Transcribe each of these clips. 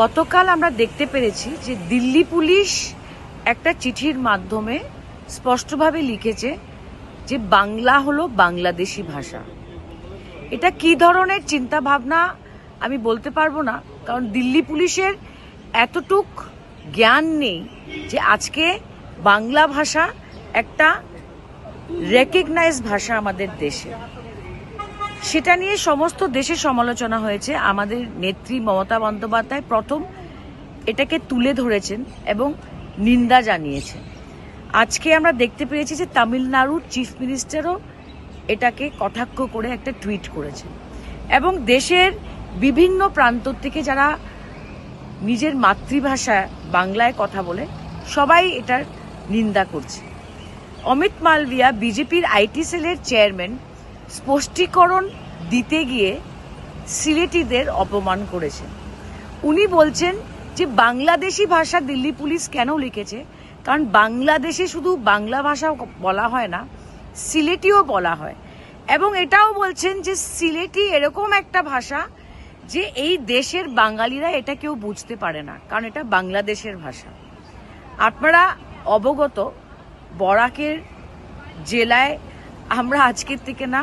গতকাল আমরা দেখতে পেরেছি যে দিল্লি পুলিশ একটা চিঠির মাধ্যমে স্পষ্টভাবে লিখেছে যে বাংলা হলো বাংলাদেশি ভাষা। এটা কি ধরনের চিন্তা ভাবনা আমি বলতে পারবো না, কারণ দিল্লি পুলিশের এতটুক জ্ঞান নেই যে আজকে বাংলা ভাষা একটা রেকগনাইজ ভাষা আমাদের দেশে। সেটা নিয়ে সমস্ত দেশে সমালোচনা হয়েছে। আমাদের নেত্রী মমতা বন্দ্যোপাধ্যায় প্রথম এটাকে তুলে ধরেছেন এবং নিন্দা জানিয়েছেন। আজকে আমরা দেখতে পেরেছি যে তামিলনাড়ুর চিফ মিনিস্টারও এটাকে কটাক্ষ করে একটা টুইট করেছেন এবং দেশের বিভিন্ন প্রান্ত থেকে যারা নিজের মাতৃভাষা বাংলায় কথা বলে সবাই এটার নিন্দা করছে। অমিত মালভিয়া বিজেপির আইটি সেলের চেয়ারম্যান স্পষ্টীকরণ দিতে গিয়ে সিলেটিদের অপমান করেছেন। উনি বলছেন যে বাংলাদেশি ভাষা দিল্লি পুলিশ কেন লিখেছে, কারণ বাংলাদেশে শুধু বাংলা ভাষা বলা হয় না, সিলেটিও বলা হয়। এবং এটাও বলছেন যে সিলেটি এরকম একটা ভাষা যে এই দেশের বাঙালিরা এটা কেউ বুঝতে পারে না, কারণ এটা বাংলাদেশের ভাষা। আপনারা অবগত, বরাকের জেলায় আমরা আজকের থেকে না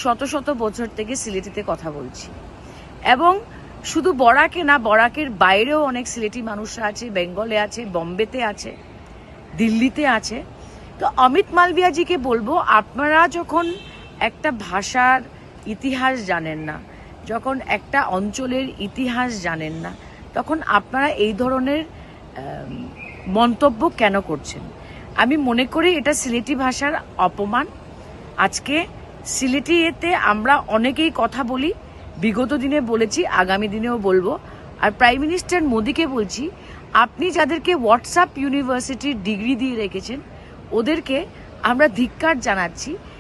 শত শত বছর থেকে সিলেটিতে কথা বলছি, এবং শুধু বরাকে না, বরাকের বাইরেও অনেক সিলেটি মানুষরা আছে, বেঙ্গলে আছে, বম্বেতে আছে, দিল্লিতে আছে। তো অমিত মালভিয়াজিকে বলবো, আপনারা যখন একটা ভাষার ইতিহাস জানেন না, যখন একটা অঞ্চলের ইতিহাস জানেন না, তখন আপনারা এই ধরনের মন্তব্য কেন করছেন? আমি মনে করি এটা সিলেটি ভাষার অপমান। আজকে সিলেটিতে আমরা অনেকেই কথা বলি, বিগত দিনে বলেছি, আগামী দিনেও বলবো। আর প্রাইম মিনিস্টার মোদিকে বলছি, আপনি যাদেরকে হোয়াটসঅ্যাপ ইউনিভার্সিটির ডিগ্রি দিয়ে রেখেছেন ওদেরকে আমরা ধিক্কার জানাচ্ছি